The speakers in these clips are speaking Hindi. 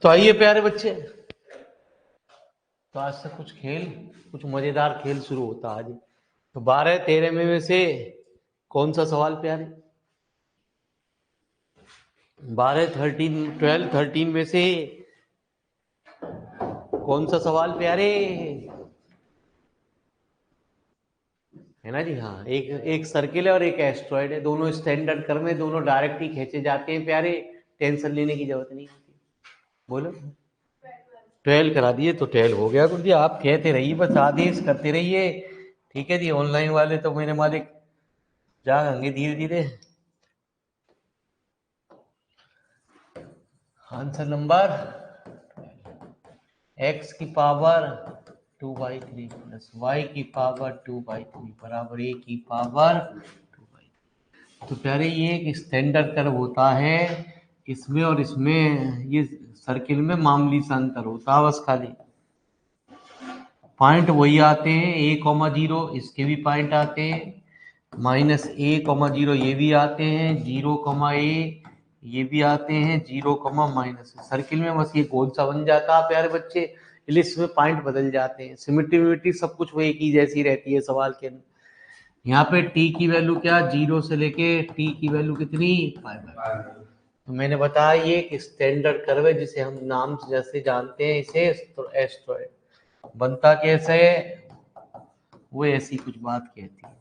तो आइए प्यारे बच्चे, तो आज से कुछ खेल, कुछ मजेदार खेल शुरू होता आज। तो 12-13 में से कौन सा सवाल प्यारे? 12-13 में से कौन सा सवाल प्यारे? है ना जी? हाँ, एक सर्किल है और एक एस्ट्रॉइड है, दोनों स्टैंडर्ड कर्व में, दोनों डायरेक्ट ही खींचे जाते हैं प्यारे, टेंशन लेने की जरूरत नहीं होती। बोलो 12 करा दिए तो 12 हो गया गुरु जी, आप कहते रहिए, बस आदेश करते रहिए। ठीक है जी, ऑनलाइन वाले तो मेरे मालिक जाएंगे धीरे धीरे। आंसर नंबर x की पावर 2/3 प्लस y की पावर 2/3 बराबर a की पावर 2/3। तो प्यारे ये एक स्टैंडर्ड कर्व होता है, इसमें और इसमें ये सर्किल में मामूली सा अंतर होता है बस, खाली पॉइंट वही आते हैं, a,0 इसके भी पॉइंट आते हैं, -a,0 ये भी आते हैं, 0,a ये भी आते हैं, 0, सर्किल में बस ये गोल सा बन जाता है प्यारे बच्चे, इसलिए इसमें पॉइंट बदल जाते हैं। सिमेट्री सब कुछ वो एक ही जैसी रहती है सवाल के अंदर। यहाँ पे t की वैल्यू क्या, 0 से लेके t की वैल्यू कितनी, 5। तो मैंने बताया ये एक स्टैंडर्ड कर्व है, जिसे हम नाम से जैसे जानते हैं, इसे एस्ट्रॉइड। बनता कैसे है, वो ऐसी कुछ बात कहती है।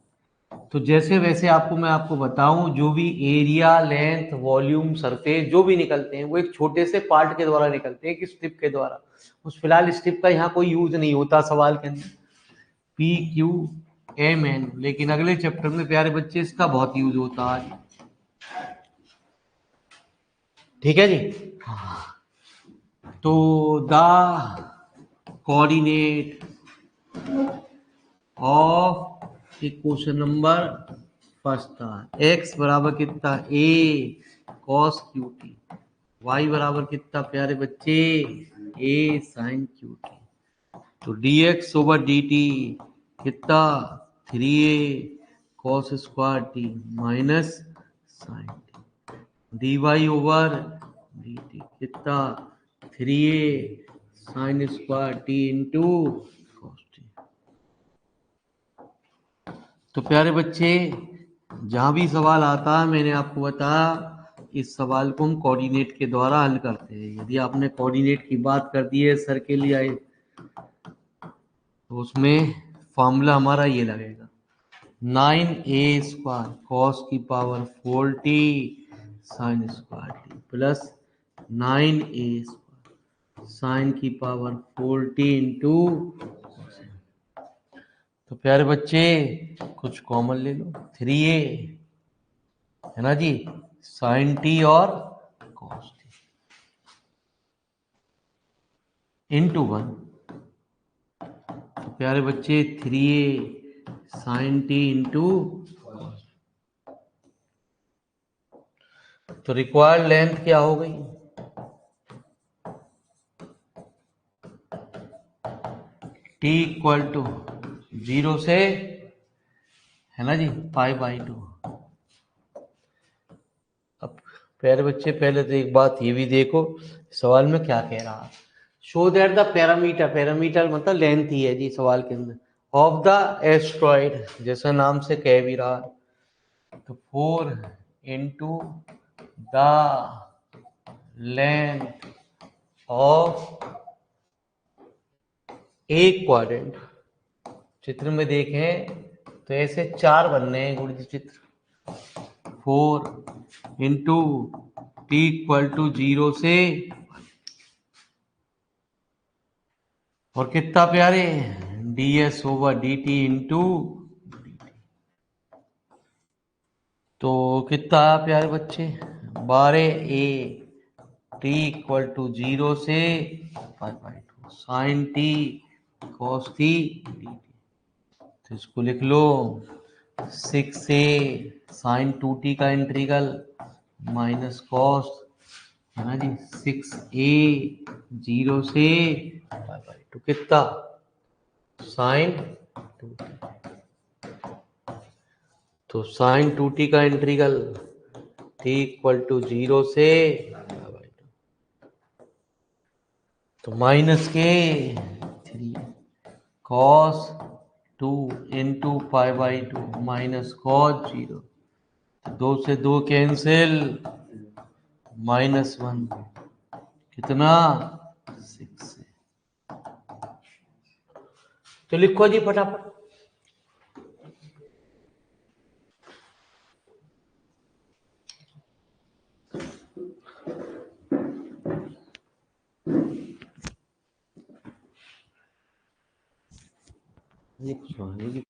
तो जैसे वैसे मैं आपको बताऊं, जो भी एरिया, लेंथ, वॉल्यूम, सरफेस जो भी निकलते हैं वो एक छोटे से पार्ट के द्वारा निकलते हैं, एक स्ट्रिप के द्वारा। उस फिलहाल स्ट्रिप का यहाँ कोई यूज नहीं होता सवाल के अंदर, PQMN, लेकिन अगले चैप्टर में प्यारे बच्चे इसका बहुत यूज होता है। ठीक है जी। तो the coordinate of question number first था x बराबर कितना, a cos QT, y बराबर कितना प्यारे बच्चे, a sin QT। तो dx ओवर dt कितना, 3a cos square t minus sin t, dy over dt कितना, 3a sin square t into cos t। तो प्यारे बच्चे, जहां भी सवाल आता है मैंने आपको बताया, इस सवाल को हम कोऑर्डिनेट के द्वारा हल करते हैं। यदि आपने कोऑर्डिनेट की बात कर दी है सर्किल या, तो उसमें फॉर्मूला हमारा ये लगेगा, 9a स्क्वायर कॉस की power 4t sine square T plus 9a square sine की पावर 4t इंटू। तो प्यारे बच्चे कुछ कॉमन ले लो, 3a है ना जी, साइन टी और कॉस टी इंटू 1। तो प्यारे बच्चे 3a sine t into cos. तो रिक्वायर्ड लेंथ क्या हो गई, t इक्वल टू 0 से, है ना जी, π/2। अब प्यारे बच्चे पहले तो एक बात ये भी देखो, सवाल में क्या कह रहा है, शो दैट द पैरामीटर मतलब लेंथ ही है जी सवाल के अंदर, ऑफ द एस्ट्रॉइड, जैसा नाम से कह भी रहा है। तो 4 इंटू द लेंथ ऑफ एक क्वाड्रेंट। चित्र में देखें तो ऐसे 4 बनने हैं गुरु जी चित्र, 4 इंटू टी इक्वल टू 0 से, और कितना प्यारे, ds ओवर dt इंटू, तो कितना प्यारे बच्चे, 12a टी इक्वल टू 0 से π/2 sine t cos t dt। तो इसको लिख लो 6a साइन 2t का इंटीग्रल माइनस कॉस, है ना जी, 6a 0 से π/2 कितना, साइन 2t। तो साइन 2t का इंटीग्रल t इक्वल टू 0 से तो माइनस के 3 cos 2 into pi by 2 minus cos 0, 2 से 2 कैंसिल, -1 कितना 6 है। तो लिखो जी फटाफट। ये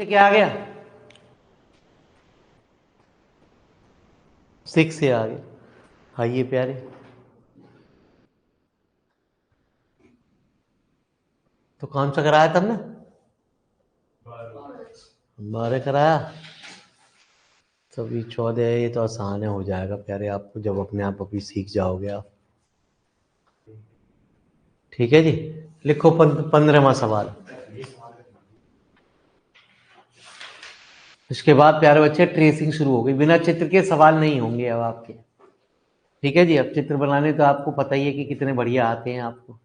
क्या आ गया 6 से आ गया। आइए प्यारे, तो कौन सा कराया तुमने? 12 कराया। तो अभी 14 है, ये तो आसान है, हो जाएगा प्यारे आपको जब अपने आप अभी सीख जाओगे आप। ठीक है जी, लिखो 15वां सवाल। इसके बाद प्यारे बच्चे ट्रेसिंग शुरू हो गई, बिना चित्र के सवाल नहीं होंगे अब आपके। ठीक है जी, अब चित्र बनाने तो आपको पता ही है कि कितने बढ़िया आते हैं आपको।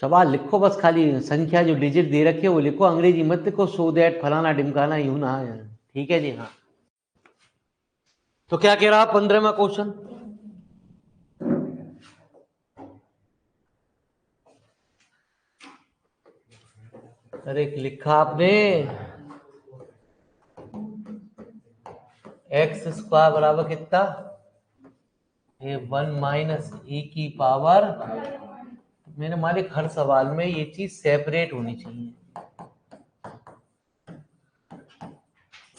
सवाल लिखो, बस खाली संख्या जो डिजिट दे रखे वो लिखो, अंग्रेजी मत लिखो सो दैट फलाना ढिमकाना यूं ना। ठीक है जी, हाँ। तो क्या कह रहा 15वां क्वेश्चन? अरे लिखा आपने एक्स स्क्वायर बराबर कितना? ये 1 माइनस ए की पावर। मेरे मालिक हर सवाल में ये चीज सेपरेट होनी चाहिए।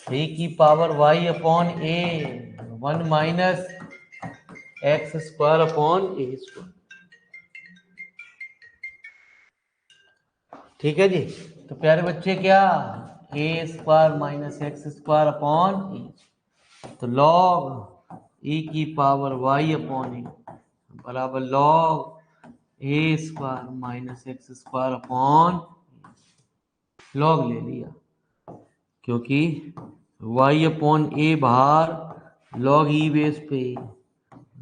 ए की power y upon a 1 minus x square upon a square. ठीक है जी, तो प्यारे बच्चे क्या a square minus x square upon a, तो लॉग ए की पावर वाई अपॉन ए बराबर log a square minus x square upon, log ले लिया क्योंकि y अपॉन ए बाहर लॉग ई बेस पे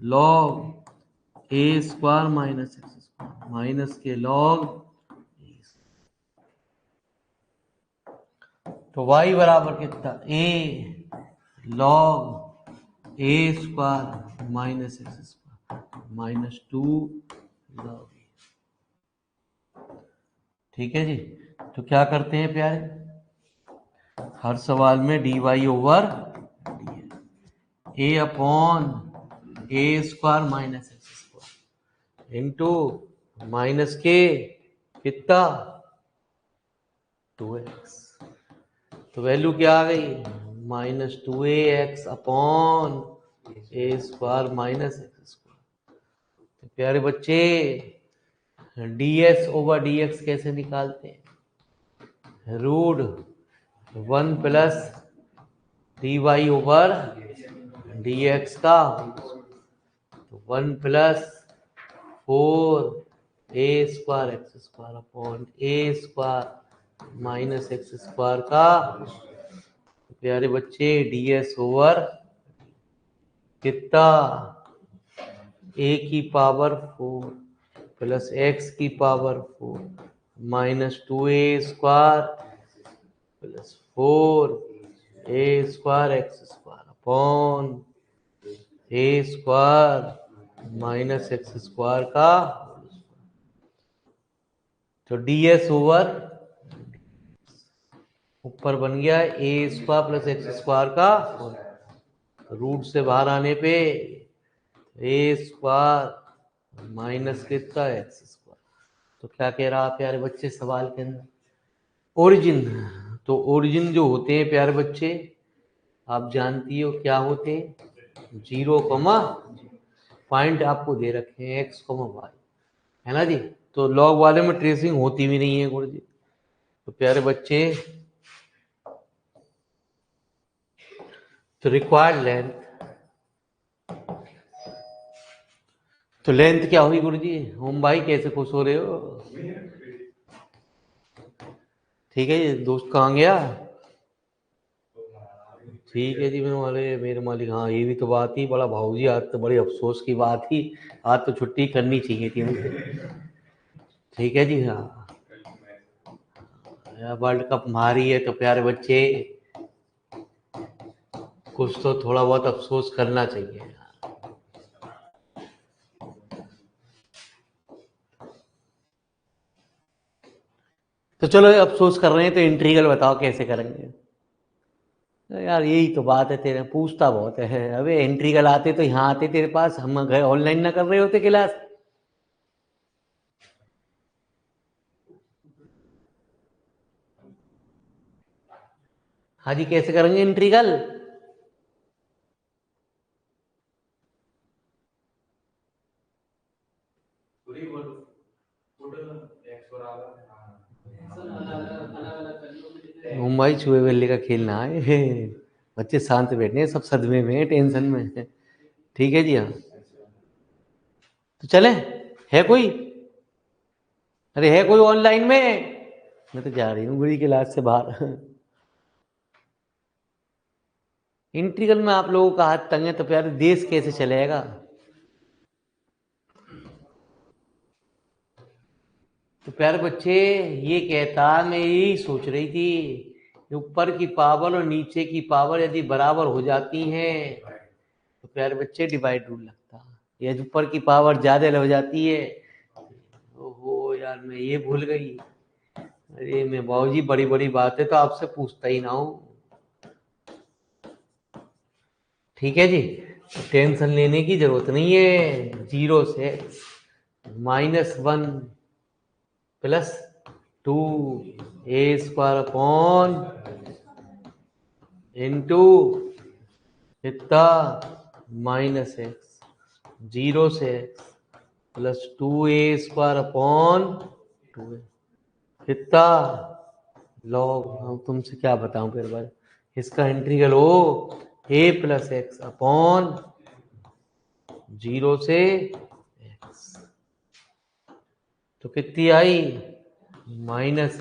log a square minus x square minus के लॉग। तो y बराबर कितना ए log a square minus x square minus 2 log. ठीक है जी, तो क्या करते हैं प्यारे, हर सवाल में d y over a upon a square minus x square into minus के कितना 2x। तो वैल्यू क्या आ गई minus 2ax upon a square minus x square. तो प्यारे बच्चे ds ओवर dx कैसे निकालते हैं? Root 1 plus d y over dx का, तो 1 plus 4 a square x square upon a square minus x square का। प्यारे बच्चे ds ओवर कितना ए की पावर 4 प्लस एक्स की power 4 minus 2a square plus 4 a square x square upon a square minus x square का। तो ds ओवर ऊपर बन गया ए स्क्वायर प्लस एक्स स्क्वायर का, रूट से बाहर आने पे ए स्क्वायर माइनस कितना एक्स स्क्वायर। तो क्या कह रहा प्यारे बच्चे सवाल के अंदर ओरिजिन, तो ओरिजिन जो होते हैं प्यारे बच्चे आप जानती हो क्या होते हैं 0, पॉइंट आपको दे रखे हैं एक्स, वाई, है ना जी। तो लॉग वाले में ट्रेसिंग होती भी नहीं है गुरुजी। तो प्यारे बच्चे तो रिक्वायर्ड लेंथ, तो लेंथ क्या हुई गुरुजी? ओम भाई कैसे खुश हो रहे हो? ठीक है जी, दोस्त कहाँ गया? ठीक है जी मेरे मालिक, हाँ ये भी तो बात ही बड़ा भाऊजी, आज तो बड़ी अफसोस की बात थी, आज तो छुट्टी करनी चाहिए थी मुझे। ठीक है जी, हाँ वर्ल्ड कप मारी है तो प्यारे बच्चे कुछ तो थोड़ा बहुत अफसोस करना चाहिए। तो चलो अफसोस कर रहे हैं तो इंटीग्रल बताओ कैसे करेंगे? यार यही तो बात है, तेरे पूछता बहुत है। अबे एंट्री आते तो यहाँ आते तेरे पास, हम गए ऑनलाइन ना कर रहे होते क्लास। हाँ जी, कैसे करेंगे इंट्रीगल? मुंबई छुए बल्ले का खेलना है। बच्चे शांत बैठे हैं, सब सदमे में हैं, टेंशन में हैं। ठीक है जी, हाँ। तो चले, है कोई? अरे है कोई ऑनलाइन में? मैं तो जा रही हूँ बुरी क्लास से बाहर। इंटीग्रल में आप लोगों का हाथ तंग है तो प्यारे देश कैसे चलेगा? तो प्यारे बच्चे, ये कहता, मैं यही सोच रही थी कि ऊपर की पावर और नीचे की पावर यदि बराबर हो जाती हैं तो प्यारे बच्चे डिवाइड रूल लगता। यदि ऊपर की पावर ज्यादा हो जाती है, ओहो यार मैं ये भूल गई। अरे मैं बाबूजी, बड़ी बड़ी बातें तो आपसे पूछता ही ना हूँ। ठीक है जी, टेंशन लेने की जरूरत नहीं है। 0 से -1 प्लस 2a² अपॉन इंटू कितना -x, 0 से x plus 2a² upon 2a कितना लॉग। हम तुमसे क्या बताऊं फिर भाई, इसका इंटीग्रल हो a प्लस एक्स अपॉन 0 से x, तो कितनी आई -x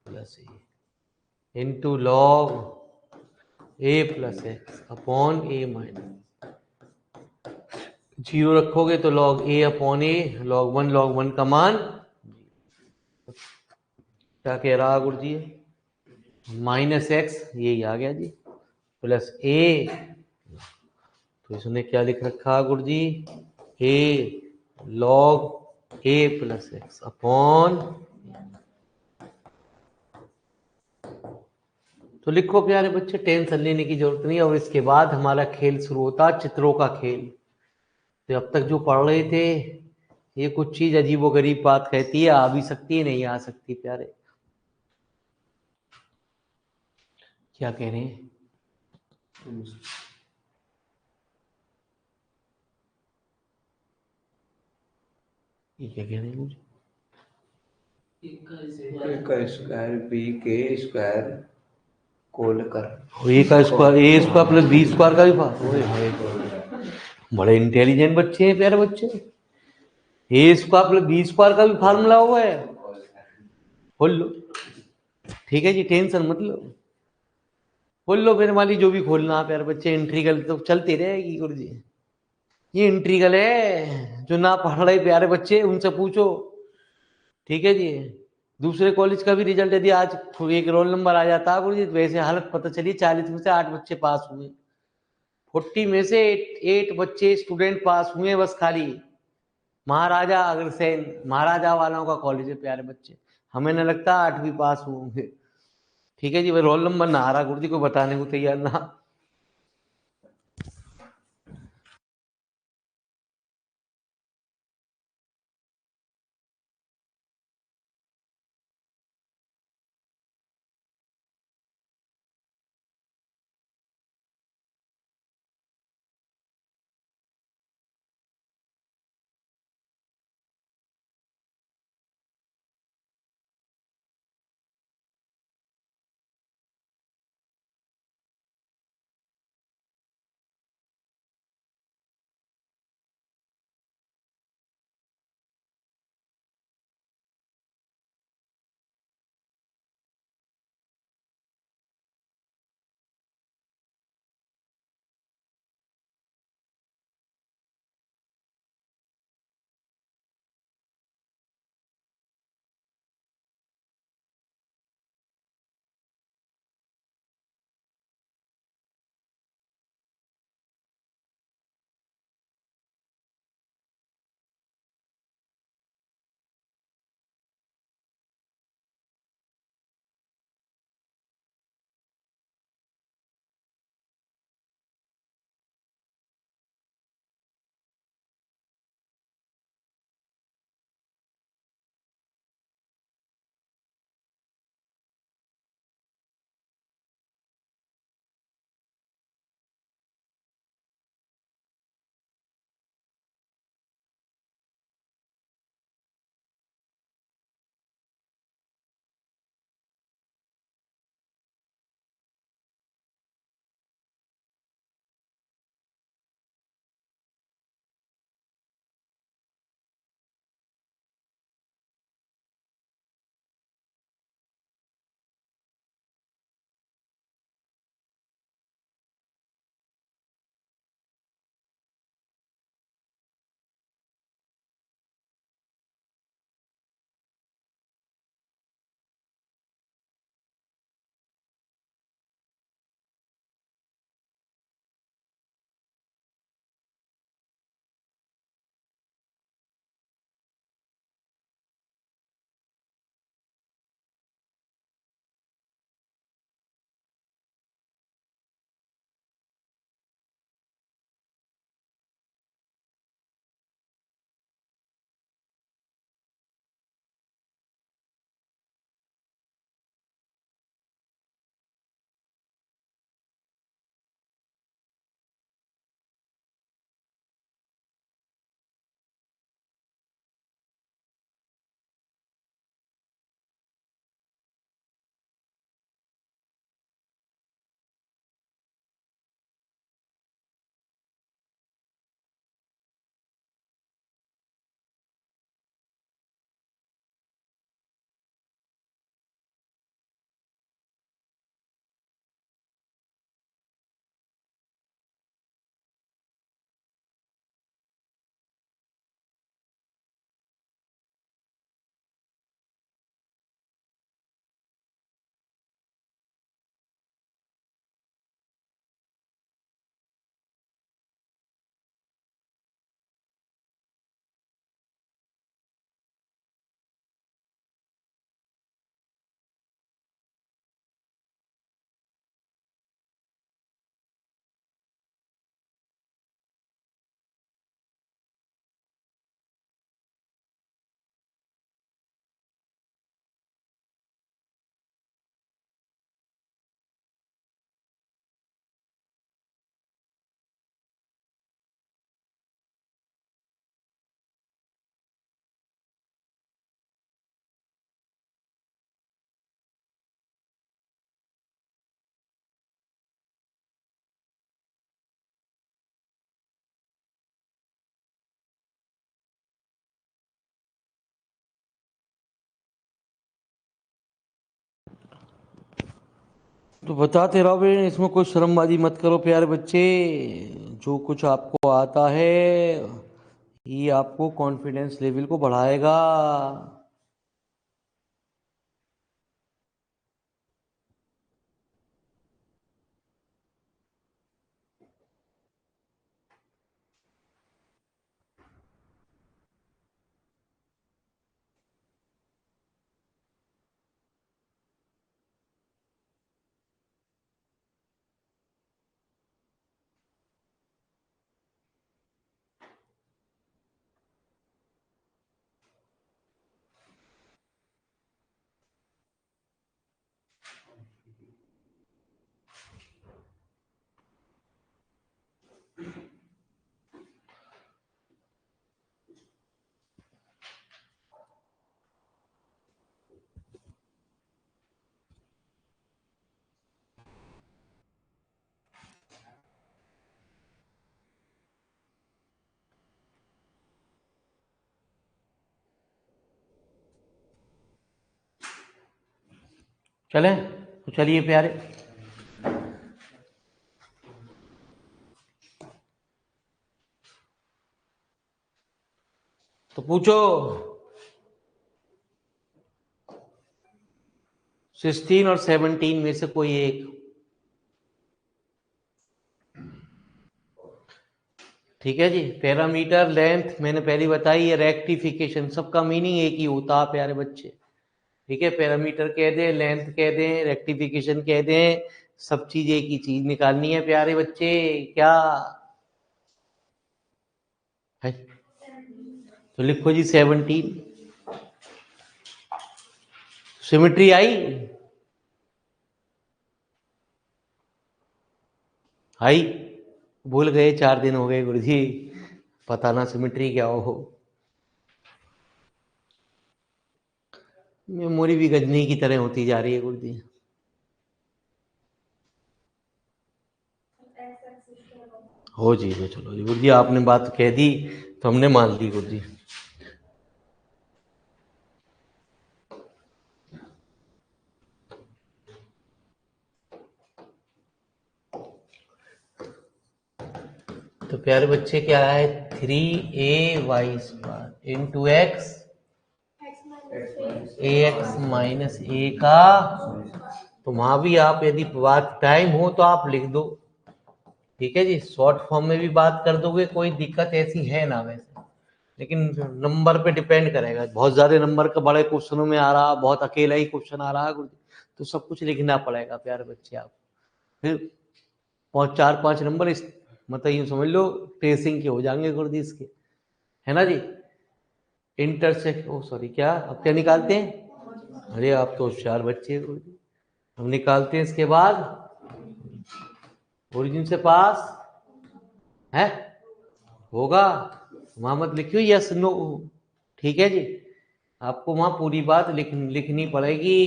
plus A into log a plus x upon a minus. 0 रखोगे तो log a upon a, log 1 का मान क्या कह रहा गुरुजी? -x, यही आ गया जी, प्लस a, तो इसने क्या लिख रखा गुरुजी? a log a plus x upon. तो लिखो प्यारे बच्चे, टेंशन लेने की जरूरत नहीं। और इसके बाद हमारा खेल शुरू होता, चित्रों का खेल। तो अब तक जो पढ़ रहे थे, ये कुछ चीज अजीबो गरीब बात कहती है, आ भी सकती है, नहीं आ सकती। प्यारे क्या कह रहे हैं? ये क्या कह रहे हैं मुझे? का स्क्वायर बी के स्क्वायर कोल कर ए का स्क्वायर, a² प्लस b² का भी बड़े इंटेलिजेंट बच्चे हैं प्यारे बच्चे। a² प्लस b² का भी फार्मूला हुआ है, खोल लो। ठीक है जी, टेंशन मत लो, खोल लो मेरे वाली, जो भी खोलना है प्यारे बच्चे। इंट्रीगल तो चलती रहेगी गुरु जी। ये इंट्रीगल है, जो ना पढ़ रहे प्यारे बच्चे उनसे पूछो। ठीक है जी, दूसरे कॉलेज का भी रिजल्ट यदि आज एक रोल नंबर आ जाता है गुरु जी, तो वैसे हालत पता चली 40 में से 8 बच्चे पास हुए, 40 में से 8 बच्चे स्टूडेंट पास हुए बस खाली। महाराजा अग्रसेन, महाराजा वालों का कॉलेज है प्यारे बच्चे। हमें न लगता 8वीं पास हुए होंगे। ठीक है जी, भाई रोल नंबर ना आ रहा गुरु जी, को बताने को तैयार ना। तो बताते रहो बे, इसमें कोई शर्मबाजी मत करो प्यारे बच्चे। जो कुछ आपको आता है ये आपको कॉन्फिडेंस लेवल को बढ़ाएगा। चलें तो चलिए प्यारे, तो पूछो 16 और 17 में से कोई एक। ठीक है जी। पैरामीटर लेंथ मैंने पहले बताई है, रेक्टिफिकेशन, सबका मीनिंग एक ही होता है प्यारे बच्चे। ठीक है, पैरामीटर कह दें, लेंथ कह दें, रेक्टिफिकेशन कह दें, सब चीज एक ही चीज निकालनी है प्यारे बच्चे। क्या है? तो लिखो जी 17। सिमेट्री आई? आई? भूल गए, 4 दिन हो गए गुरु जी, पता ना सिमेट्री क्या हो। मेमोरी भी गजनी की तरह होती जा रही है गुरु जी। हो जी, तो चलो जी गुरु जी, आपने बात कह दी तो हमने मान ली गुरु जी। तो प्यारे बच्चे क्या है, 3ay² into x ax minus a का। तो वहां भी आप यदि बात टाइम हो तो आप लिख दो। ठीक है जी, शॉर्ट फॉर्म में भी बात कर दोगे, कोई दिक्कत ऐसी है ना वैसे, लेकिन नंबर पे डिपेंड करेगा। बहुत ज्यादा नंबर का बड़े क्वेश्चनों में आ रहा, बहुत अकेला ही क्वेश्चन आ रहा है तो सब कुछ लिखना पड़ेगा प्यारे बच्चे। आप फिर 4-5 नंबर इस मतलब यूं समझ लो ट्रेसिंग के हो जाएंगे गुरुजी इसके, है ना जी। इंटरसेक्ट, ओ सॉरी, क्या अब क्या निकालते हैं? अरे आप तो होशियार बच्चे हैं गुरुजी। हम निकालते हैं इसके बाद ओरिजिन से पास है, होगा वहां मत लिखियो यस नो। ठीक है जी, आपको वहां पूरी बात लिखनी पड़ेगी।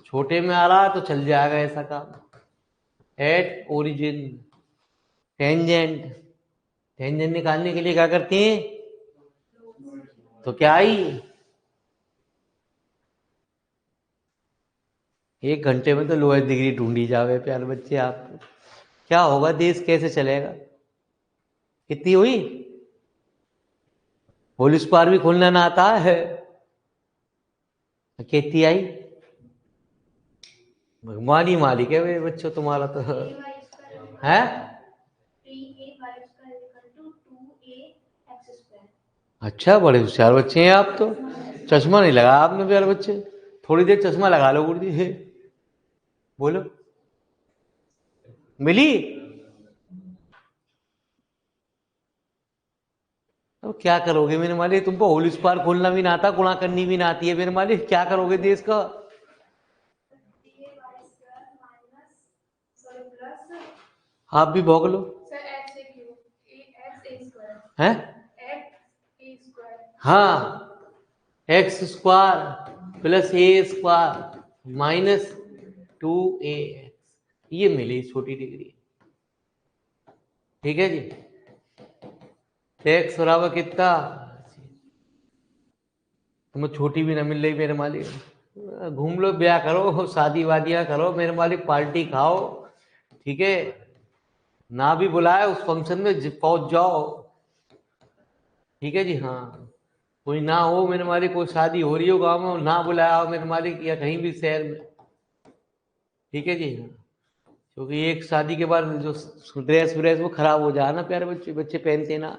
छोटे में आ रहा तो चल जाएगा ऐसा काम। एट ओरिजिन टेंजेंट, टेंजेंट निकालने के लिए क्या करते हैं? तो क्या आई, 1 घंटे में तो लोअर डिग्री ढूंढी जावे प्यारे बच्चे। आप क्या होगा, देश कैसे चलेगा? कितनी हुई? होल स्क्वायर भी खोलना ना आता है? कितनी आई? भगवान ही मालिक है मेरे बच्चों तुम्हारा तो है। अच्छा, बड़े होशियार बच्चे हैं आप तो। चश्मा नहीं लगाया आपने प्यारे बच्चे, थोड़ी देर चश्मा लगा लो गुरु जी। बोलो, मिली? अब क्या करोगे मेरे मालिक, तुमको होल स्क्वायर खोलना भी ना आता, गुणा करनी भी ना आती है मेरे मालिक, क्या करोगे देश का? आप भी भोग लो हैं। हाँ, x² plus a² minus 2ax, ये मिली छोटी डिग्री। ठीक है जी, x बराबर कितना? तुम्हें छोटी भी ना मिल रही मेरे मालिक, घूम लो, ब्याह करो, शादी वादियां करो, मेरे वाली पार्टी खाओ, ठीक है। ना भी बुलाए उस फंक्शन में पहुंच जाओ, ठीक है जी। हाँ, कोई ना हो मेरे मालिक, कोई शादी हो रही हो गांव में, ना बुलाया हो मेरे मालिक, या कहीं भी शहर में, ठीक है जी। हाँ, क्योंकि एक शादी के बाद जो ड्रेस व्रेस वो खराब हो जाए ना प्यारे बच्चे, बच्चे पहनते ना,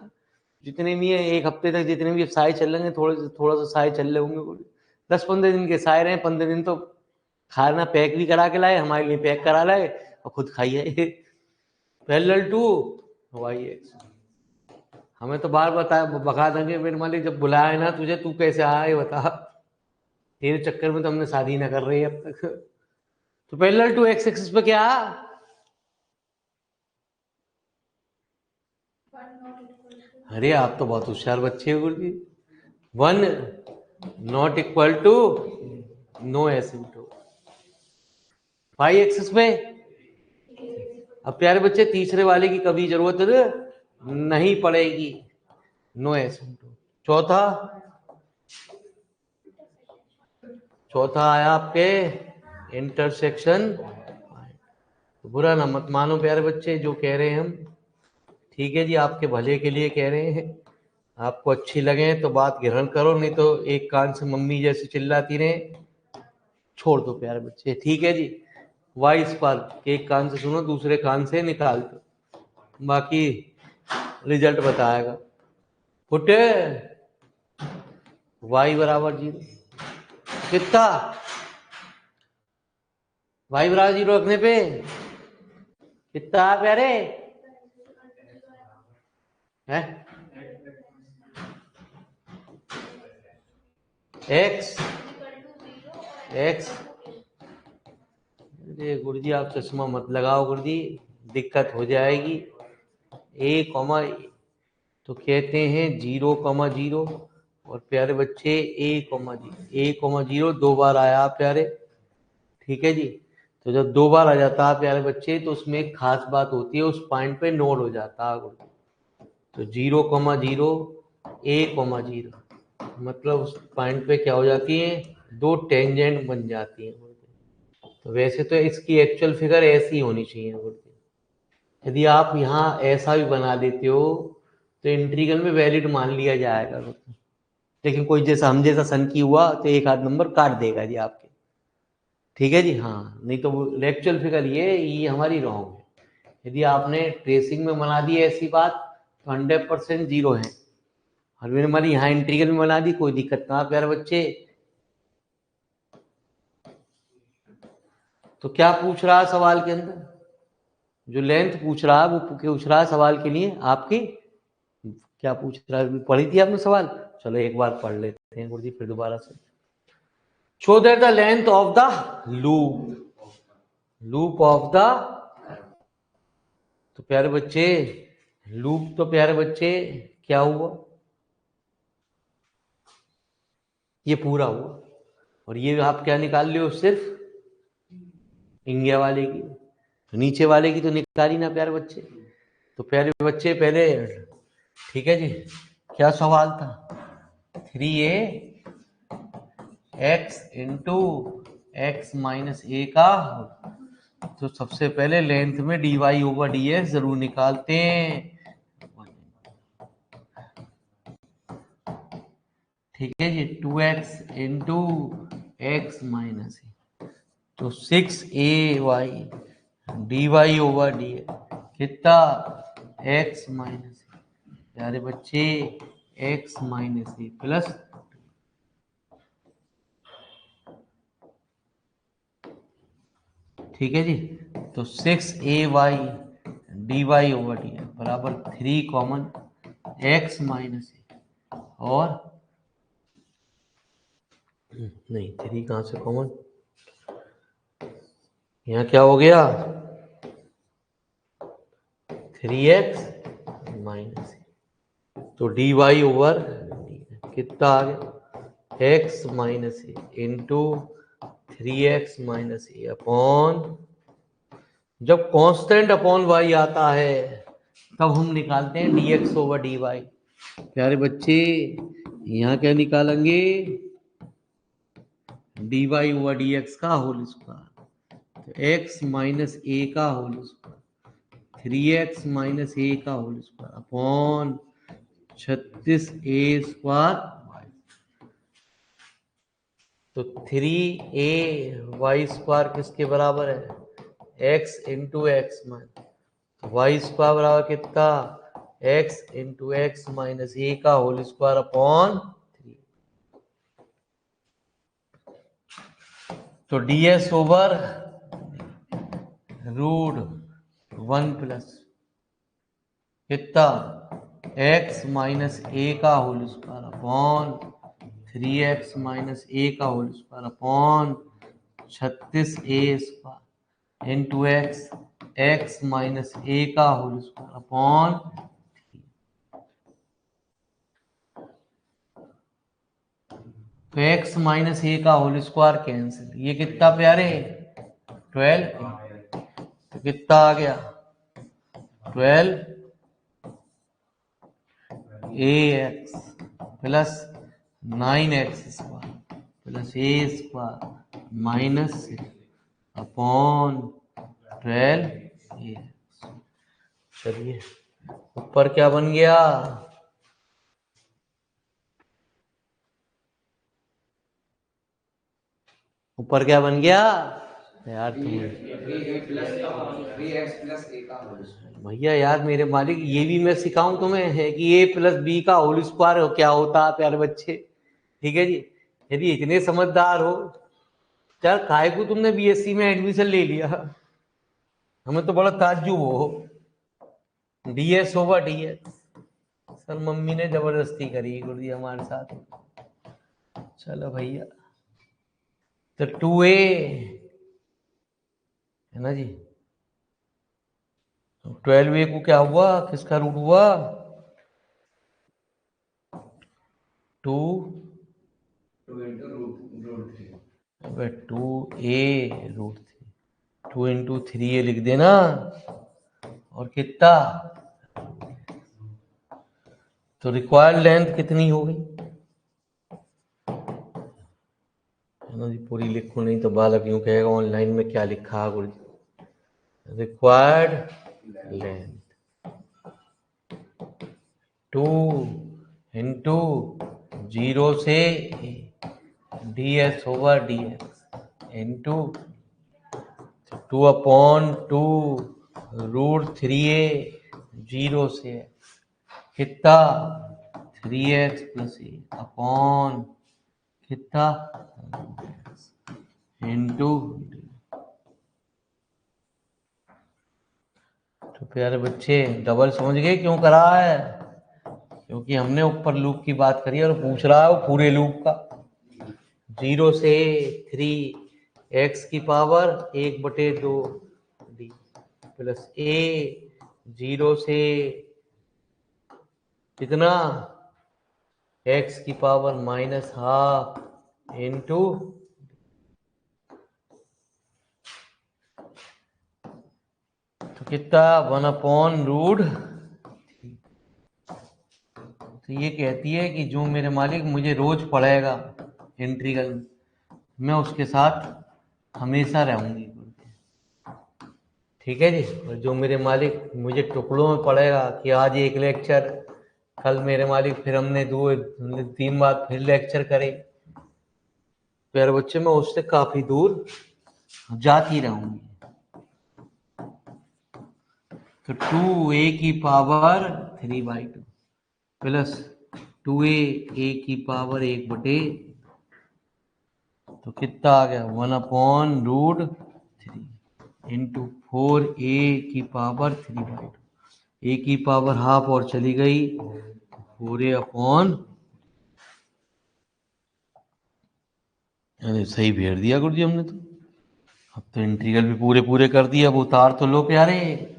जितने भी है एक हफ्ते तक जितने भी साए चल रहे हैं, थोड़ा सा साए चल रहे होंगे, 10-15 दिन के साए रहे, 15 दिन तो खाना पैक भी करा के लाए, हमारे लिए पैक करा लाए और खुद खाइए। पैरेलल टू YX, हमें तो बार बता देंगे मेरे मालिक, जब बुलाया ना तुझे, तू कैसे आया ये बता, तेरे चक्कर में तो हमने शादी ना कर रही अब तक। तो पैरेलल टू X एक्सिस पे क्या, अरे आप तो बहुत होशियार बच्चे हो गुरुजी। 1 not equal to no asymptote, Y axis पे। अब प्यारे बच्चे तीसरे वाले की कभी जरूरत नहीं पड़ेगी, नो एसिम्प्टोट। चौथा आया आपके इंटरसेक्शन। तो बुरा ना मत मानो प्यारे बच्चे, जो कह रहे हैं हम, ठीक है जी, आपके भले के लिए कह रहे हैं। आपको अच्छी लगे तो बात ग्रहण करो, नहीं तो एक कान से मम्मी जैसे चिल्लाती रहे, छोड़ दो प्यारे बच्चे, ठीक है जी। वाइस पर एक कान से सुनो, दूसरे कान से निकाल दो, बाकी रिजल्ट बताएगा। फुटे y बराबर 0, कितना y बराबर 0 रखने पे कितना है प्यारे है, x अरे गुरुजी आप चश्मा मत लगाओ गुरुजी, दिक्कत हो जाएगी। a, तो कहते हैं 0,0, और प्यारे बच्चे a,0 दो बार आया प्यारे, ठीक है जी। तो जब दो बार आ जाता है प्यारे बच्चे, तो उसमें एक खास बात होती है, उस पॉइंट पे नोड हो जाता है। तो 0,0 a,0, मतलब उस पॉइंट पे क्या हो जाती है, दो टेंजेंट बन जाती है। तो वैसे तो इसकी एक्चुअल फिगर ऐसी होनी चाहिए। यदि आप यहाँ ऐसा भी बना देते हो तो इंटीग्रल में वैलिड मान लिया जाएगा, लेकिन कोई जैसा हम जैसा सन की हुआ तो एक आध नंबर काट देगा जी आपके, ठीक है जी। हाँ, नहीं तो एक्चुअल फिगर ये हमारी रॉन्ग है। यदि आपने ट्रेसिंग में बना दी ऐसी बात तो 100% 0 है, और मैंने हमारी यहाँ इंटीग्रल में बना दी, कोई दिक्कत ना प्यारे बच्चे। तो क्या पूछ रहा है सवाल के अंदर, जो लेंथ पूछ रहा है वो पूछ रहा है सवाल के लिए आपकी, क्या पूछ रहा है, पढ़ी थी आपने सवाल, चलो एक बार पढ़ लेते हैं गुरुजी फिर दोबारा से। Show that the length of the loop of the, तो प्यारे बच्चे लूप, तो प्यारे बच्चे क्या हुआ, ये पूरा हुआ, और ये आप क्या निकाल लियो, सिर्फ इंडिया वाले की, तो नीचे वाले की तो निकाली ना प्यारे बच्चे। तो प्यारे बच्चे पहले, ठीक है जी, क्या सवाल था, 3a x into x minus a का, तो सबसे पहले लेंथ में dy ओवर dx जरूर निकालते हैं, ठीक है जी। 2x into x minus a, तो 6ay dy ओवर dx कितना, x माइनस a, प्यारे बच्चे x माइनस a प्लस, ठीक है जी। तो 6ay dy ओवर dx बराबर 3 कॉमन x माइनस a, और नहीं 3 कहाँ से कॉमन, यहाँ क्या हो गया 3x माइनस a, तो dy ओवर कितना आ गया x minus a into 3x minus a upon, जब कांस्टेंट अपॉन y आता है तब हम निकालते हैं dx ओवर dy। प्यारे बच्चे यहाँ क्या निकालेंगे, d y over d x का होल स्क्वायर, तो एक्स माइनस ए का whole square, 3x minus a का whole square upon 36a square. तो 3a स्क्वायर किसके बराबर है? x into x minus y square बराबर कितना? x into x minus a का होल स्क्वायर अपॉन 3। तो ds ओवर रूट 1 प्लस कितना? x माइनस ए का whole square upon 3x minus a का whole square upon 36a square into x minus a का होल स्क्वायर अपॉन। तो x माइनस ए का होल स्क्वायर कैंसिल, ये कितना प्यारे? 12। तो कितना आ गया? 12 ax प्लस 9x स्क्वायर plus a square minus upon 12 ax। चलिए ऊपर क्या बन गया? ऊपर क्या बन गया यार? भैया यार मेरे मालिक, ये भी मैं सिखाऊं तुम्हें है कि a प्लस बी का होल स्क्वायर क्या होता है प्यारे बच्चे? ठीक है जी, यदि इतने समझदार हो यार, काहे को तुमने बीएससी में एडमिशन ले लिया? हमें तो बड़ा ताज्जुब हो। डीएस ओवर डीएक्स, सर मम्मी ने जबरदस्ती करी गुरुजी हमारे साथ। चलो भैया, तो 2a है ना जी। 12a को क्या हुआ, किसका रूट हुआ? 2 2a रूट 3, 2 इंटू 3a लिख देना। और कितना? तो रिक्वायर्ड लेंथ कितनी हो गई? पूरी लिखो नहीं तो बालक यूं कहेगा ऑनलाइन में क्या लिखा है गुरुजी। रिक्वायर्ड लेंथ 2 इंटू 0 से ds over dx into 2 upon 2 root 3a 0 से कितना? 3x प्लस ए अपॉन कितना? इंटू। तो प्यारे बच्चे डबल समझ गए क्यों करा है? क्योंकि हमने ऊपर लूप की बात करी और पूछ रहा है वो पूरे लूप का। 0 से 3 x की पावर 1/2 डी प्लस a 0 से कितना? x की पावर -12 इंटू। तो कितना? 1/√। तो ये कहती है कि जो मेरे मालिक मुझे रोज पढ़ेगा इंटीग्रल, मैं उसके साथ हमेशा रहूंगी। ठीक है जी। और जो मेरे मालिक मुझे टुकड़ों में पढ़ेगा कि आज एक लेक्चर, कल मेरे मालिक फिर हमने 2-3 बार फिर लेक्चर करे, प्यारे बच्चे मैं उससे काफी दूर जाती रहूंगी। तो 2a की पावर 3/2 प्लस 2a की पावर 1/, तो कितना आ गया? 1/√3 इंटू 4a की पावर 3/2। a की पावर हाफ और चली गई, 4a अपॉन। अरे सही भेज दिया गुरुजी हमने तो। अब तो इंटीग्रल भी पूरे पूरे कर दिया। अब उतार तो लो प्यारे।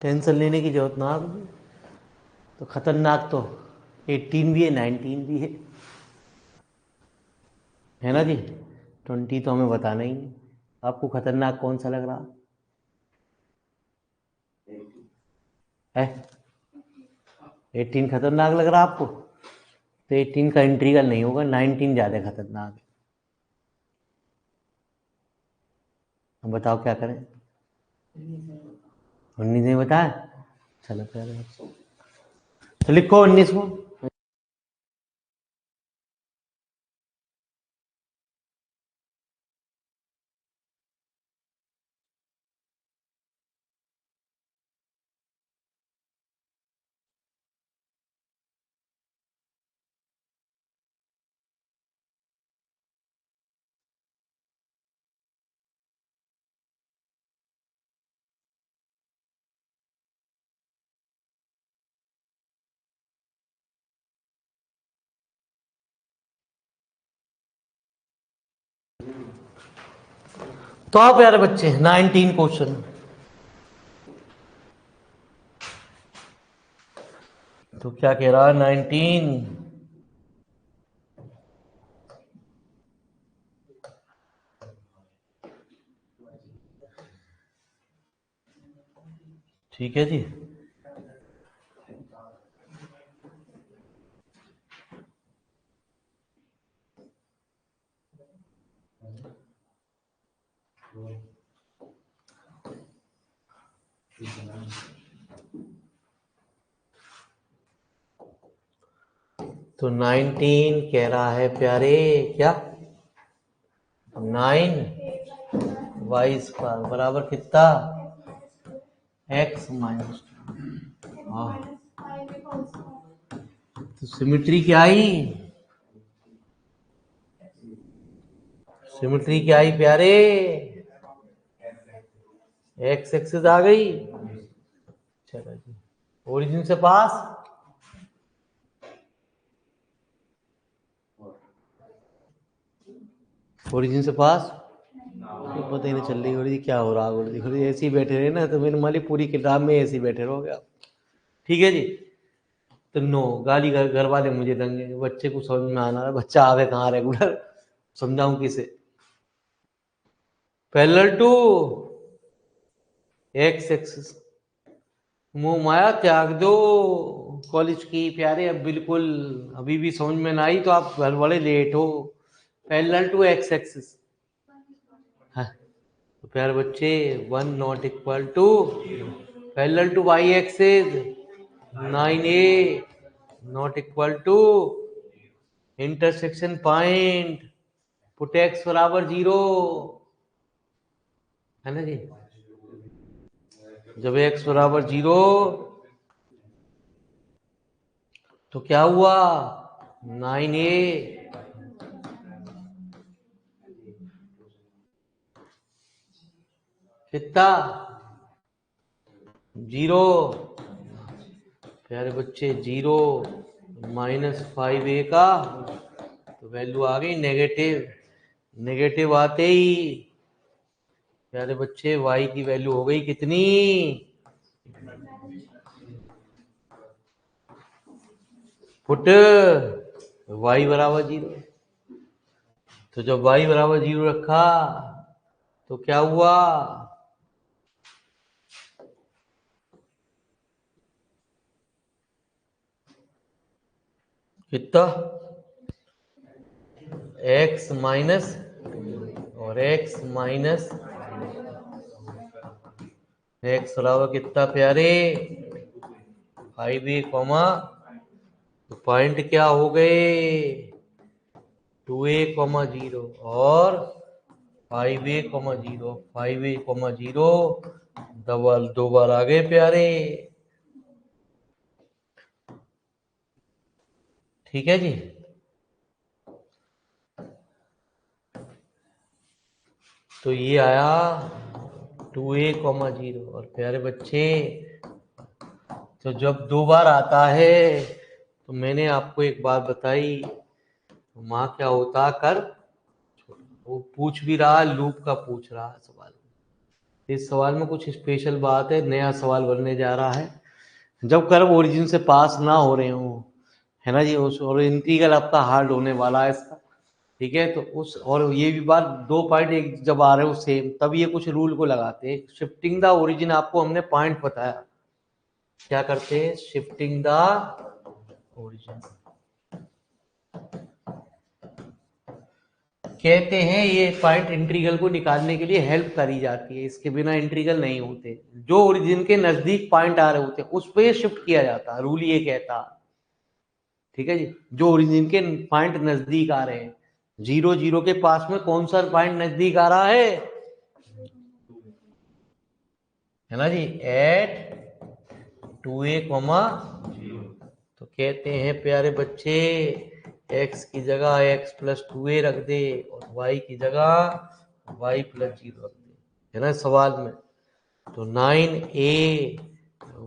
टेंशन लेने की जरूरत ना आपको। तो खतरनाक तो 18 भी है 19 भी है ना जी। 20 तो हमें बताना ही है। आपको खतरनाक कौन सा लग रहा है? 18 खतरनाक लग रहा आपको? तो 18 का इंट्रीगल नहीं होगा, 19 ज़्यादा खतरनाक है। हम बताओ क्या करें? 19 नहीं बताए? चलो फिर तो लिखो 19 को। तो आप प्यारे बच्चे 19 क्वेश्चन, तो क्या कह रहा है 19? ठीक है जी। तो 19 कह रहा है प्यारे क्या, 9y² बराबर कितना? x minus. हाँ, तो सिमिट्री क्या आई? सिमिट्री क्या आई प्यारे? x एक्सिस आ गई। चलो जी, ओरिजिन से पास, ओरिजिन से पास। तो पता ही नहीं चल रही गुरुजी क्या हो रहा है। गुरुजी ऐसे ही बैठे रहे ना तो मैंने माली पूरी किताब में ऐसे ही बैठे रहोगे आप। ठीक है जी। तो नो गाली घर वाले मुझे देंगे, बच्चे को समझ में आना है, बच्चा आवे कहाँ रेगुलर समझाऊं किसे? Parallel to x axis. मुंह माया त्याग दो कॉलेज की प्यारे, अब बिल्कुल अभी भी समझ में ना आई तो आप घर बड़े लेट हो। पैरेलल टू एक्स एक्सिस, हाँ तो प्यारे बच्चे 1 not equal to parallel to y axis 9a not equal to intersection point put x बराबर 0, है ना जी। जब x बराबर 0 तो क्या हुआ? 9a कितना? 0। प्यारे बच्चे 0 -5a का तो वैल्यू आ गई नेगेटिव। नेगेटिव आते ही प्यारे बच्चे y की वैल्यू हो गई कितनी? पुट y बराबर 0। तो जब y बराबर 0 रखा तो क्या हुआ? कितना? x माइनस और x माइनस x बराबर कितना प्यारे? 5a कॉमा तो पॉइंट क्या हो गए? 2a कॉमा 0 और 5a comma 0। 5a comma 0 double दो बार आ गए प्यारे। ठीक है जी। तो ये आया 2a कॉमा 0 और प्यारे बच्चे तो जब दो बार आता है तो मैंने आपको एक बात बताई, तो माँ क्या होता कर, वो पूछ भी रहा लूप का पूछ रहा सवाल। इस सवाल में कुछ स्पेशल बात है, नया सवाल बनने जा रहा है। जब कर्व ओरिजिन से पास ना हो रहे हो, है ना जी, उस और इंटीग्रल आपका हार्ड होने वाला है इसका, ठीक है। तो उस और ये भी बात, 2 पॉइंट एक जब आ रहे हो सेम, तब ये कुछ रूल को लगाते हैं। शिफ्टिंग द ओरिजिन, आपको हमने पॉइंट बताया, क्या करते हैं, शिफ्टिंग द ओरिजिन कहते हैं। ये पॉइंट इंटीग्रल को निकालने के लिए हेल्प करी जाती है, इसके बिना इंटीग्रल नहीं होते। जो ओरिजिन के नजदीक पॉइंट आ रहे होते हैं उस पे शिफ्ट किया जाता है, रूल ये कहता है, ठीक है जी। जो ओरिजिन के पॉइंट नजदीक आ रहे हैं, 0 0 के पास में कौन सा पॉइंट नजदीक आ रहा है ना जी, एट 2a, तो कहते हैं प्यारे बच्चे, x की जगह x + 2a रख दे और y की जगह y + 0 रख दे, है ना सवाल में। तो 9a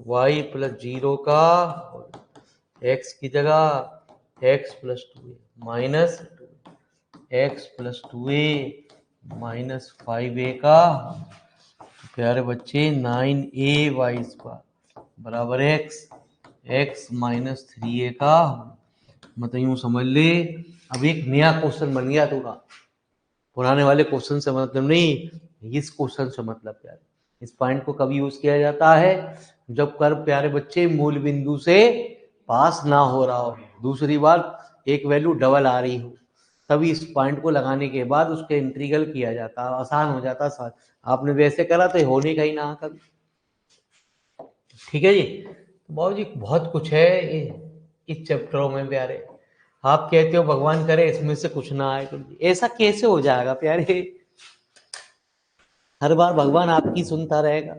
y + 0 का x की जगह x + 2a minus x + 2a minus 5a का, प्यारे बच्चे 9a² बराबर x माइनस 3a का, मतलब यूं समझ ले। अब एक नया क्वेश्चन बन गया पूरा, पुराने वाले क्वेश्चन से मतलब नहीं, इस क्वेश्चन से मतलब प्यारे। इस पॉइंट को कब यूज किया जाता है, जब कर्व प्यारे बच्चे मूल बिंदु से पास ना हो रहा हो, दूसरी बार एक वैल्यू डबल आ रही हो, तभी इस पॉइंट को लगाने के बाद उसके इंटीग्रल किया जाता है, आसान हो जाता है। आपने वैसे करा तो होने का ही ना कभी, ठीक है जी। तो बाबू जी बहुत कुछ है इस चैप्टरों में प्यारे। आप कहते हो भगवान करे इसमें से कुछ ना आए, तो ऐसा कैसे हो जाएगा प्यारे, हर बार भगवान आपकी सुनता रहेगा।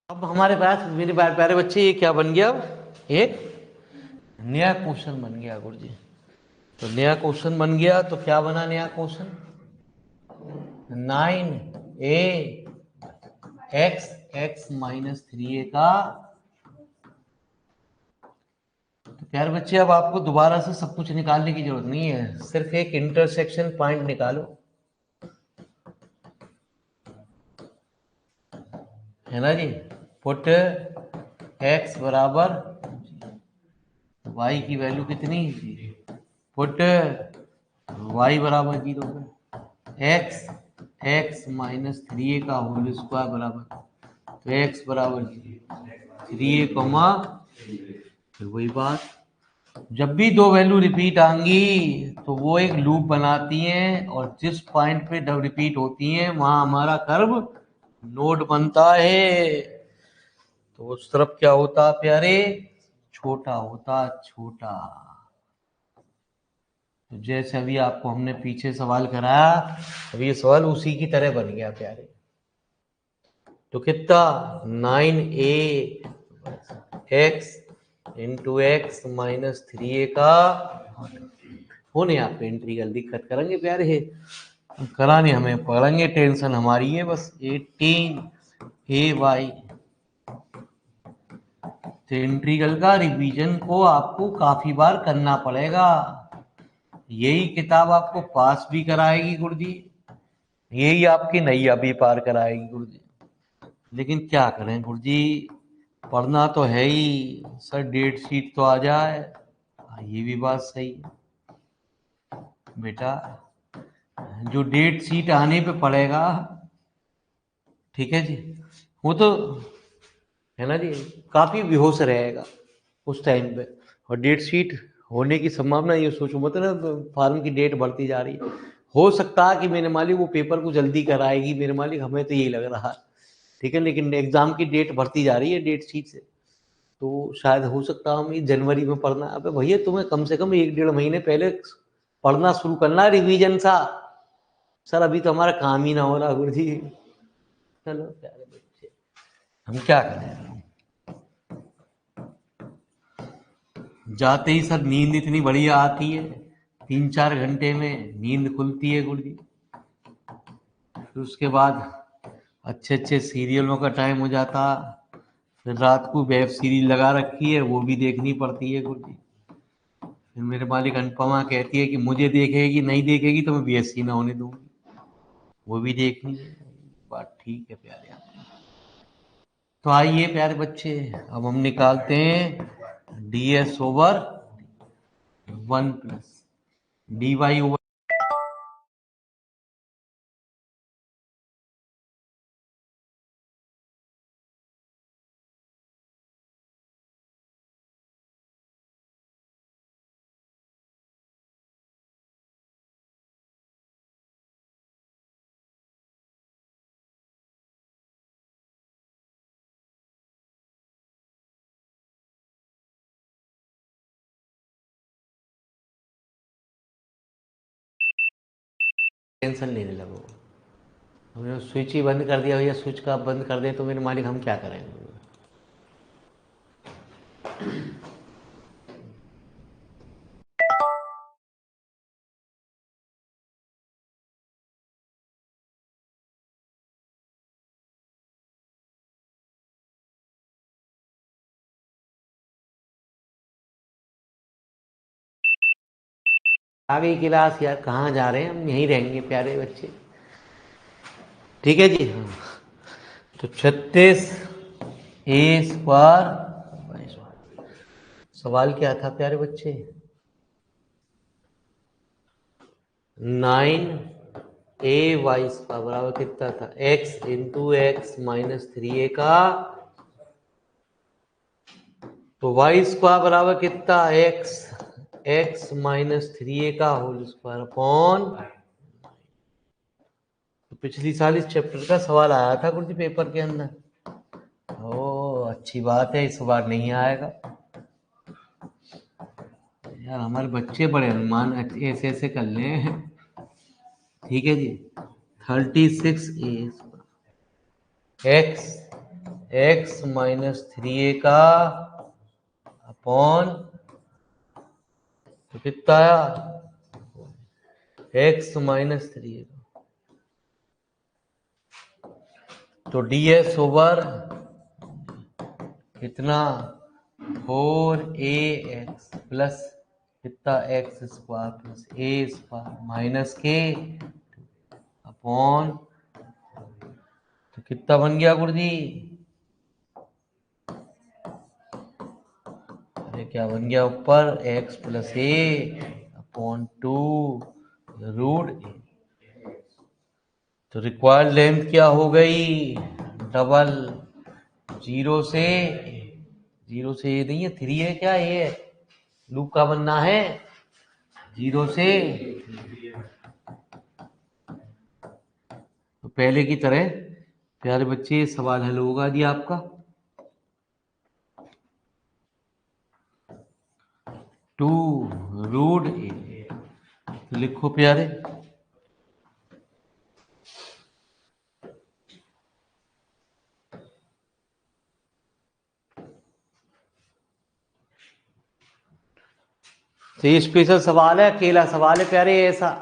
अब हमारे पास मेरे प्यारे बच्चे ये क्या बन गया, एक नया क्वेश्चन बन गया गुरुजी। तो नया क्वेश्चन बन गया तो क्या बना नया question, 9a x minus 3a का। तो प्यारे बच्चे अब आपको दोबारा से सब कुछ निकालने की जरूरत नहीं है, सिर्फ एक इंटरसेक्शन पॉइंट निकालो, है ना जी। पुट x बराबर y की वैल्यू कितनी, पुट y बराबर 0, x माइनस 3a का होल स्क्वायर बराबर, तो x बराबर 3a कॉमा, फिर वही बात, जब भी दो वैल्यू रिपीट आएंगी तो वो एक लूप बनाती हैं और जिस पॉइंट पे जब रिपीट होती हैं वहां हमारा कर्व नोड बनता है। तो उस तरफ क्या होता प्यारे, छोटा होता, छोटा। तो जैसे अभी आपको हमने पीछे सवाल कराया, अभी ये सवाल उसी की तरह बन गया प्यारे। तो कितना, 9a x into x minus 3a का होने आप इंटीग्रल दिक्कत करेंगे प्यारे है, कराने हमें पढ़ेंगे, टेंशन हमारी है बस 18ay। तो इंटीग्रल का रिवीजन को आपको काफी बार करना पड़ेगा, यही किताब आपको पास भी कराएगी गुरुजी, यही आपकी नैया भी पार कराएगी गुरुजी। लेकिन क्या करें गुरुजी, पढ़ना तो है ही सर, डेट शीट तो आ जाए। ये भी बात सही है बेटा, जो डेट शीट आने पे पड़ेगा, ठीक है जी, वो तो है ना जी, काफी बेहोश रहेगा उस टाइम पे। और डेट शीट होने की संभावना, ये सोचो मतलब फार्म की डेट बढ़ती जा रही है, हो सकता है कि मेरे मालिक वो पेपर को जल्दी कराएगी मेरे मालिक, हमें तो यही लग रहा है, ठीक है, लेकिन एग्जाम की डेट बढ़ती जा रही है डेट शीट से, तो शायद हो सकता है हम जनवरी में पढ़ना। अबे भैया तुम्हें कम से कम 1-1.5 महीने पहले पढ़ना शुरू करना रिवीजन सा, सर अभी तो हमारा काम ही ना हो रहा गुरु जी। चलो प्यारे बच्चे, हम क्या करें, जाते ही सर नींद इतनी बढ़िया आती है, 3-4 घंटे में नींद खुलती है गुरु जी। फिर उसके बाद अच्छे अच्छे सीरियलों का टाइम हो जाता, फिर रात को वेब सीरीज लगा रखी है वो भी देखनी पड़ती है गुरु जी। फिर मेरे मालिक अनुपमा कहती है कि मुझे देखेगी, नहीं देखेगी तो मैं बीएससी ना होने दूंगी, वो भी देखनी है। बात ठीक है प्यारे आप। तो आइए प्यारे बच्चे, अब हम निकालते हैं ds over 1 plus dy over, tension लेने लगो, हमने स्विच ही बंद कर दिया भैया, स्विच का बंद कर दे तो मेरे मालिक हम क्या करेंगे। आ गई क्लास यार, कहाँ जा रहे हैं, हम यहीं रहेंगे प्यारे बच्चे, ठीक है जी। हाँ, तो 36a², सवाल क्या था प्यारे बच्चे, 9ay² बराबर कितना था, x into x minus 3a का, तो y² बराबर कितना, x माइनस 3a का होल स्क्वायर अपॉन। तो पिछली साल इस चैप्टर का सवाल आया था गुरुजी पेपर के अंदर, ओ अच्छी बात है, इस बार नहीं आएगा यार, हमारे बच्चे बड़े अनुमान ऐसे ऐसे कर ले, ठीक है जी। 36a x x minus 3a का अपॉन, तो कितना आया, x माइनस 3a का, तो ds ओवर कितना 4ax प्लस कितना x square plus a square minus के अपॉन, तो कितना बन गया गुरुजी, अरे क्या बन गया ऊपर, x plus a upon 2 root a। तो रिक्वायर्ड लेंथ क्या हो गई, डबल, जीरो से ये नहीं है, 3 है क्या, ये है लूप का बनना है, 0 से, तो पहले की तरह प्यारे बच्चे सवाल हल होगा जी आपका। 2 रूट ए, तो लिखो प्यारे, तो ये स्पेशल सवाल है, अकेला सवाल है प्यारे ऐसा।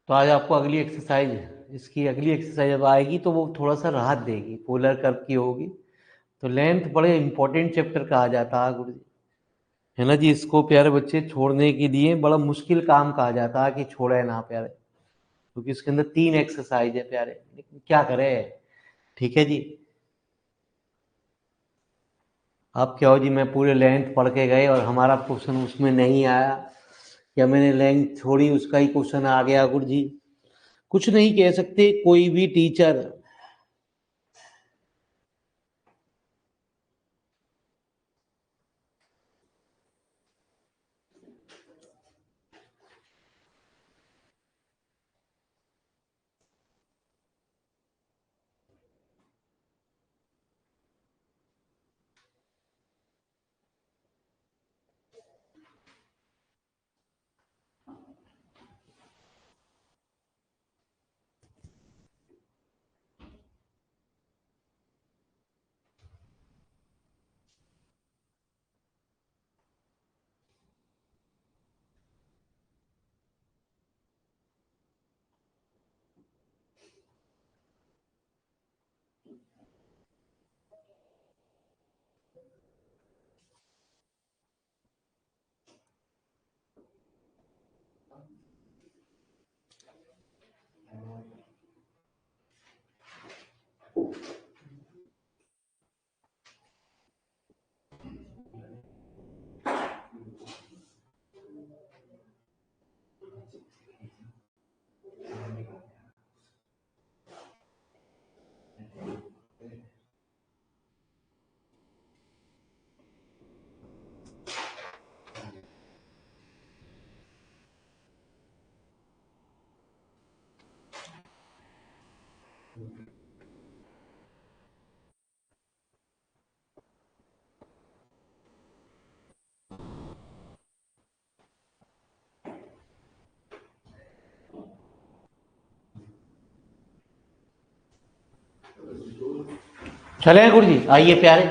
तो आज आपको अगली एक्सरसाइज, इसकी अगली एक्सरसाइज जब आएगी तो वो थोड़ा सा राहत देगी, पोलर कर्व की होगी। तो लेंथ बड़े इंपॉर्टेंट चैप्टर कहा जाता है गुरु जी, है ना जी। इसको प्यारे बच्चे छोड़ने के लिए बड़ा मुश्किल काम कहा जाता है कि छोड़े ना प्यारे, क्योंकि इसके अंदर 3 एक्सरसाइज है प्यारे, लेकिन क्या करें। ठीक है जी। अब क्या हो जी, मैं पूरे लेंथ पढ़ के गए और हमारा क्वेश्चन उसमें नहीं आया, या मैंने लेंथ छोड़ी उसका ही क्वेश्चन आ गया गुरु जी। कुछ नहीं कह सकते कोई भी टीचर। चले गुरु जी, आइए प्यारे।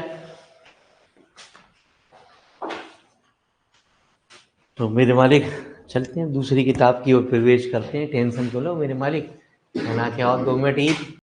तो मेरे मालिक, चलते हैं दूसरी किताब की ओर प्रवेश करते हैं। टेंशन को लो मेरे मालिक, खाना क्या और 2 मिनट ईट।